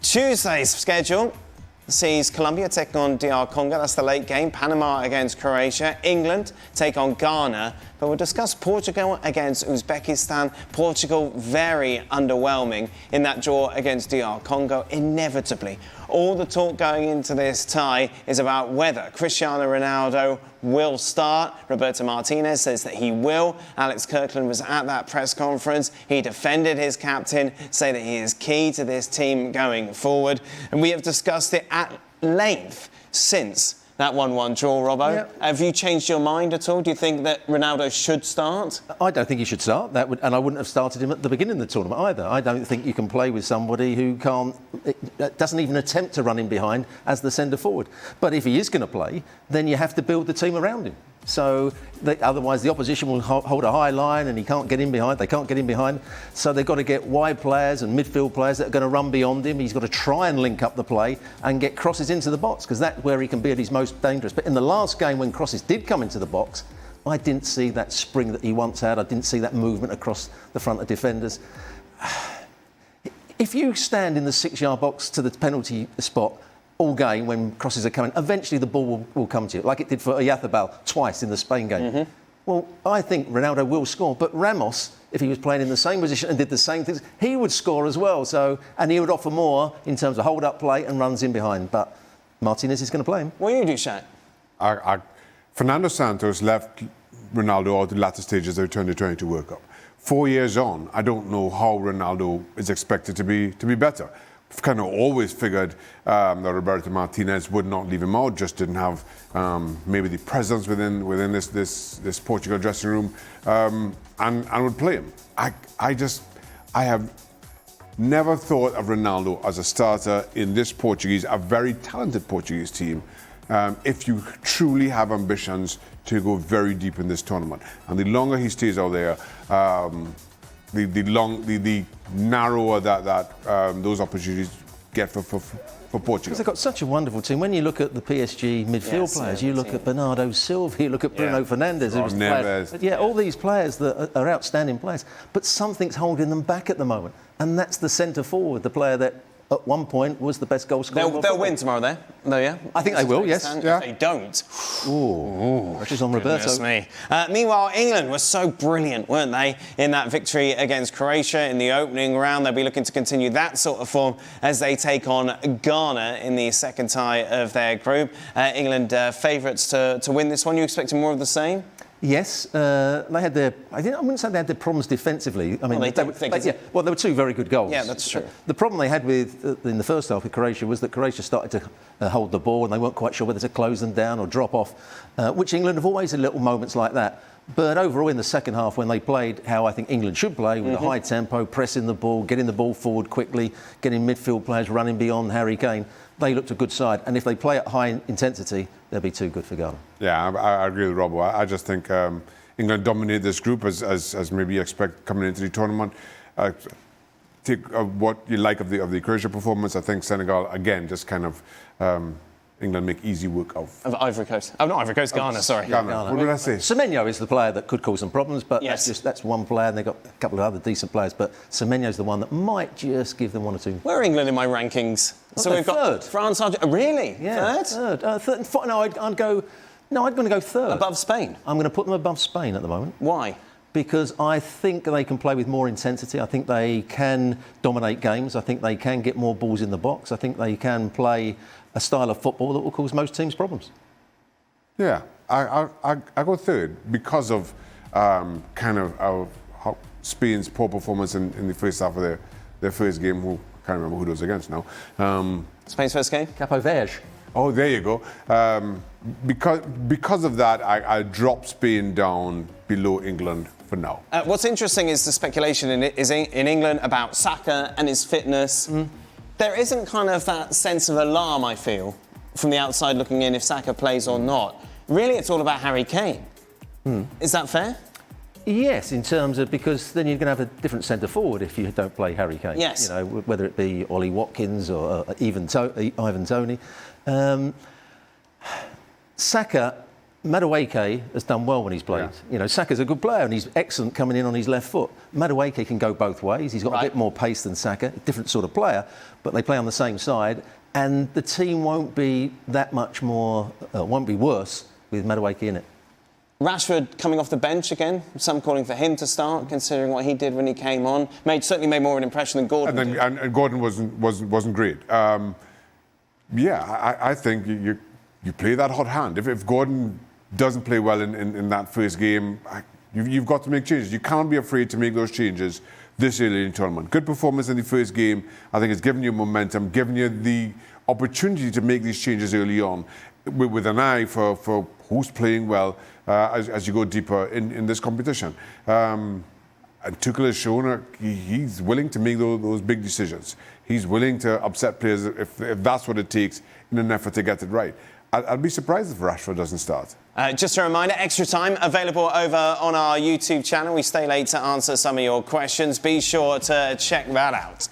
Tuesday's schedule sees Colombia take on DR Congo, that's the late game. Panama against Croatia. England take on Ghana. But we'll discuss Portugal against Uzbekistan. Portugal very underwhelming in that draw against DR Congo, inevitably. All the talk going into this tie is about whether Cristiano Ronaldo will start. Roberto Martinez says that he will. Alex Kirkland was at that press conference. He defended his captain, saying that he is key to this team going forward. And we have discussed it at length since that 1-1 draw, Robbo. Yep. Have you changed your mind at all? Do you think that Ronaldo should start? I don't think he should start. And I wouldn't have started him at the beginning of the tournament either. I don't think you can play with somebody who doesn't even attempt to run in behind as the centre forward. But if he is going to play, then you have to build the team around him. So otherwise the opposition will hold a high line and he can't get in behind. They can't get in behind. So they've got to get wide players and midfield players that are going to run beyond him. He's got to try and link up the play and get crosses into the box, because that's where he can be at his most dangerous. But in the last game, when crosses did come into the box, I didn't see that spring that he once had. I didn't see that movement across the front of defenders. If you stand in the 6-yard box to the penalty spot all game when crosses are coming, eventually the ball will come to you, like it did for Oyarzábal twice in the Spain game. Mm-hmm. Well, I think Ronaldo will score, but Ramos, if he was playing in the same position and did the same things, he would score as well. And he would offer more in terms of hold-up play and runs in behind. But Martinez is going to play him. What do you do, Shaq? Fernando Santos left Ronaldo out the latter stages of the 2022 World Cup. 4 years on, I don't know how Ronaldo is expected to be better. I've kind of always figured that Roberto Martinez would not leave him out, just didn't have maybe the presence within this Portugal dressing room, and would play him. I have never thought of Ronaldo as a starter in this a very talented Portuguese team, if you truly have ambitions to go very deep in this tournament. And the longer he stays out there, the narrower that those opportunities get for Portugal. Because they've got such a wonderful team. When you look at the PSG midfield players, you look at Bernardo Silva, you look at Bruno Fernandes, all these players that are outstanding players. But something's holding them back at the moment, and that's the centre forward, the player that at one point was the best goal scorer. They'll win tomorrow, though. No, yeah. I think they will. Yes. If they don't, pressure's on Roberto. Me. Meanwhile, England were so brilliant, weren't they, in that victory against Croatia in the opening round? They'll be looking to continue that sort of form as they take on Ghana in the second tie of their group. England favourites to win this one. You expecting more of the same? Yes, they had their. I wouldn't say they had their problems defensively. I mean, well, there were two very good goals. Yeah, that's true. The problem they had in the first half with Croatia was that Croatia started to hold the ball and they weren't quite sure whether to close them down or drop off, which England have always had little moments like that. But overall, in the second half, when they played how I think England should play, with a high tempo, pressing the ball, getting the ball forward quickly, getting midfield players running beyond Harry Kane, they looked a good side. And if they play at high intensity, they'll be too good for Ghana. Yeah, I agree with Robbo. I just think England dominated this group as maybe you expect coming into the tournament. Take what you like of the Croatia performance. I think Senegal, again, just kind of England make easy work of Ivory Coast. Oh, not Ivory Coast, Ghana, sorry. Ghana. What did I say? Semenyo is the player that could cause some problems, but that's one player, and they've got a couple of other decent players. But Semenyo's the one that might just give them one or two. Where are England in my rankings? So we've got third. France, Argentina. Really? Yeah, third. No, I'm going to go third. Above Spain? I'm going to put them above Spain at the moment. Why? Because I think they can play with more intensity. I think they can dominate games. I think they can get more balls in the box. I think they can play a style of football that will cause most teams problems. Yeah, I go third because of how Spain's poor performance in the first half of their first game. I can't remember who it was against now. Spain's first game? Capo Verde. Oh, there you go. Because of that, I drop Spain down below England for now. What's interesting is the speculation in England about Shaka and his fitness. There isn't kind of that sense of alarm, I feel, from the outside looking in if Shaka plays or not. Really, it's all about Harry Kane. Is that fair? Yes, in terms of, because then you're going to have a different centre forward if you don't play Harry Kane. Yes. You know, whether it be Ollie Watkins or even Ivan Toney. Saka, Madueke has done well when he's played. Yeah. You know, Saka's a good player and he's excellent coming in on his left foot. Madueke can go both ways. He's got a bit more pace than Saka, different sort of player, but they play on the same side. And the team won't be that much more, won't be worse with Madueke in it. Rashford coming off the bench again. Some calling for him to start, considering what he did when he came on. Certainly made more of an impression than Gordon. And Gordon wasn't great. I think you play that hot hand. If Gordon doesn't play well in that first game, you've got to make changes. You can't be afraid to make those changes this early in the tournament. Good performance in the first game. I think it's given you momentum, given you the opportunity to make these changes early on, with an eye for who's playing well as you go deeper in this competition. And Tuchel has shown he's willing to make those big decisions. He's willing to upset players if that's what it takes in an effort to get it right. I'd be surprised if Rashford doesn't start. Just a reminder, Extra Time available over on our YouTube channel. We stay late to answer some of your questions. Be sure to check that out.